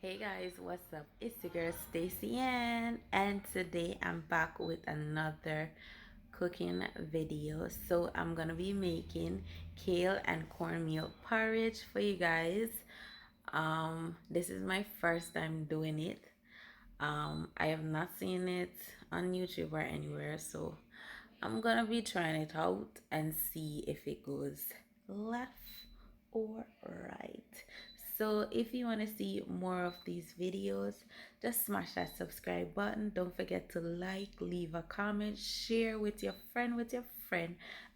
Hey guys, what's up? It's your girl Stacy Ann, and today I'm back with another cooking video. So I'm gonna be making kale and cornmeal porridge for you guys. This is my first time doing it. I have not seen it on YouTube or anywhere, so I'm gonna be trying it out and see if it goes left or right. So if you want to see more of these videos, just smash that subscribe button. Don't forget to like, leave a comment, share with your friend,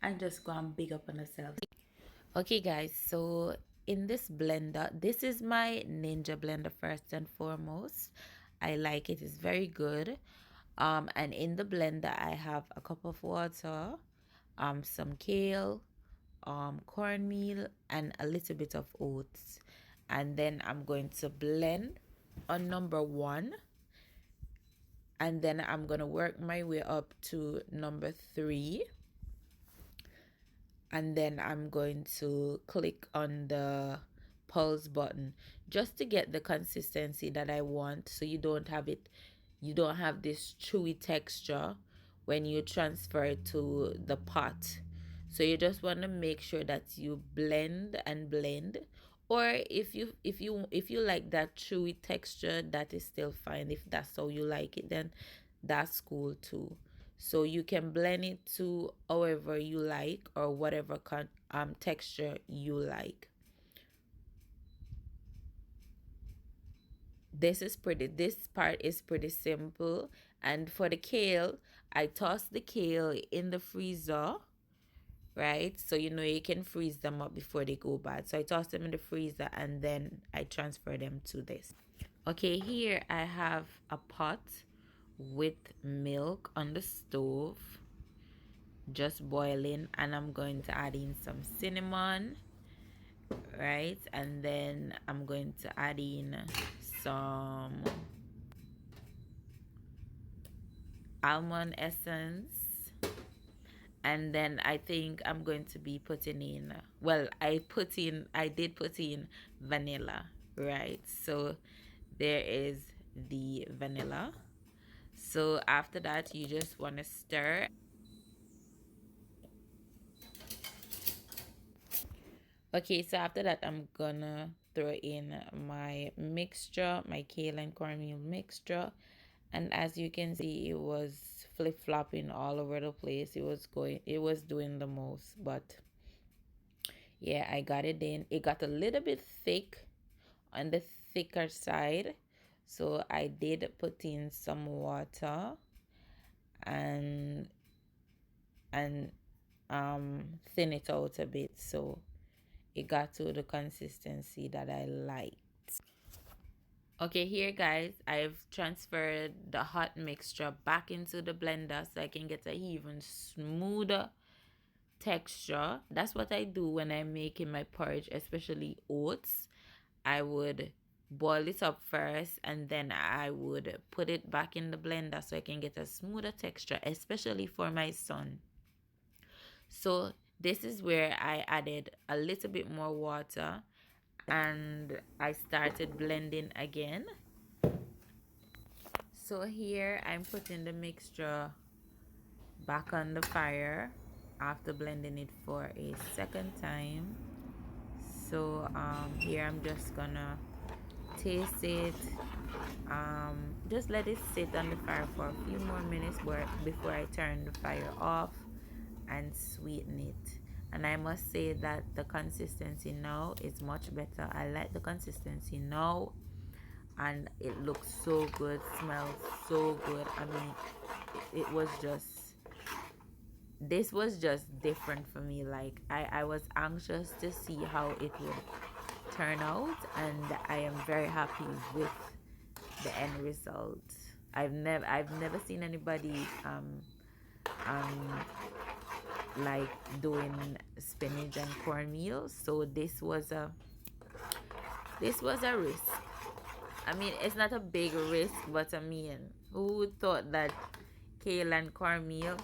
and just go and big up on yourself. Okay guys, so in this blender, this is my Ninja blender first and foremost. I like it, it's very good. And in the blender I have a cup of water, some kale, cornmeal, and a little bit of oats. And then I'm going to blend on number one, and then I'm gonna work my way up to number three, and then I'm going to click on the pulse button just to get the consistency that I want, so you don't have this chewy texture when you transfer it to the pot. So you just want to make sure that you blend and blend, or if you like that chewy texture, that is still fine. If that's how you like it, then that's cool too. So you can blend it to however you like, or whatever texture you like. This part is pretty simple. And for the kale, I toss the kale in the freezer, right? So you can freeze them up before they go bad. So I toss them in the freezer, and then I transfer them to this. Okay, here I have a pot with milk on the stove, just boiling, and I'm going to add in some cinnamon, right? And then I'm going to add in some almond essence, and then I think I'm going to be putting in, well, I did put in vanilla, right? So there is the vanilla. So after that, you just want to stir. Okay, so after that, I'm gonna throw in my mixture, my kale and cornmeal mixture. And as you can see, it was flip-flopping all over the place. It was doing the most. But yeah, I got it in. It got a little bit thick, on the thicker side. So I did put in some water and and thin it out a bit, so it got to the consistency that I liked. Okay, here guys, I've transferred the hot mixture back into the blender so I can get an even smoother texture. That's what I do when I'm making my porridge, especially oats. I would boil it up first, and then I would put it back in the blender so I can get a smoother texture, especially for my son. So this is where I added a little bit more water, and I started blending again. So here I'm putting the mixture back on the fire after blending it for a second time. So here I'm just gonna taste it. Just let it sit on the fire for a few more minutes before I turn the fire off and sweeten it. And I must say that the consistency now is much better. I like the consistency now, and it looks so good, smells so good. I mean, it was just, this was just different for me. Like I was anxious to see how it would turn out, and I am very happy with the end result. I've never seen anybody like doing spinach and cornmeal, so this was a risk. I mean, it's not a big risk, but I mean, who would thought that kale and cornmeal,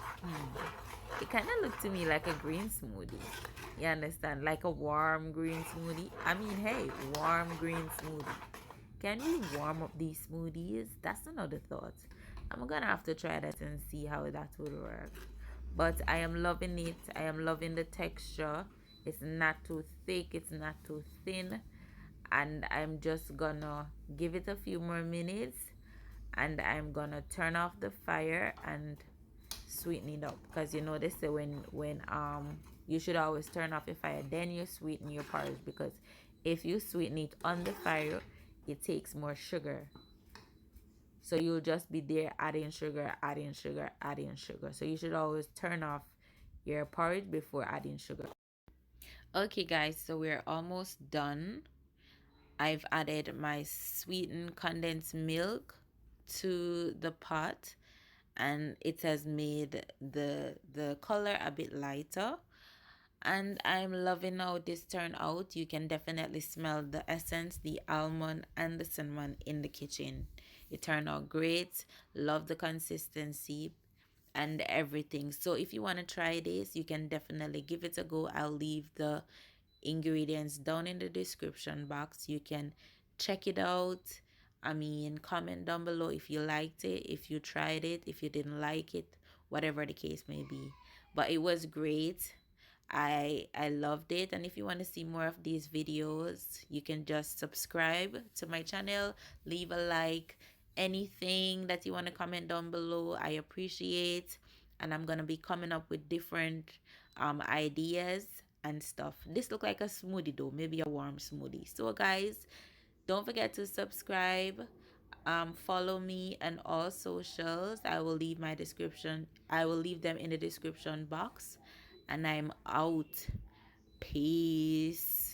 it kind of looked to me like a green smoothie. You understand? Like a warm green smoothie. I mean, hey, warm green smoothie. Can you warm up these smoothies? That's another thought. I'm gonna have to try that and see how that will work. But I am loving it. I am loving the texture. It's not too thick, it's not too thin. And I'm just gonna give it a few more minutes, and I'm gonna turn off the fire and sweeten it up, because you know they say when you should always turn off your fire, then you sweeten your porridge, because if you sweeten it on the fire, it takes more sugar. So you'll just be there adding sugar, adding sugar, adding sugar. So you should always turn off your porridge before adding sugar. Okay guys, so we're almost done. I've added my sweetened condensed milk to the pot, and it has made the color a bit lighter, and I'm loving how this turned out. You can definitely smell the essence, the almond and the cinnamon in the kitchen. It turned out great. Love the consistency and everything. So if you want to try this, you can definitely give it a go. I'll leave the ingredients down in the description box. You can check it out. I mean, comment down below if you liked it, if you tried it, if you didn't like it, whatever the case may be. But it was great. I loved it. And if you want to see more of these videos, you can just subscribe to my channel, leave a like, anything that you want to comment down below, I appreciate. And I'm gonna be coming up with different ideas and stuff. This look like a smoothie though, maybe a warm smoothie. So guys, don't forget to subscribe, follow me on all socials. I will leave them in the description box, and I'm out. Peace.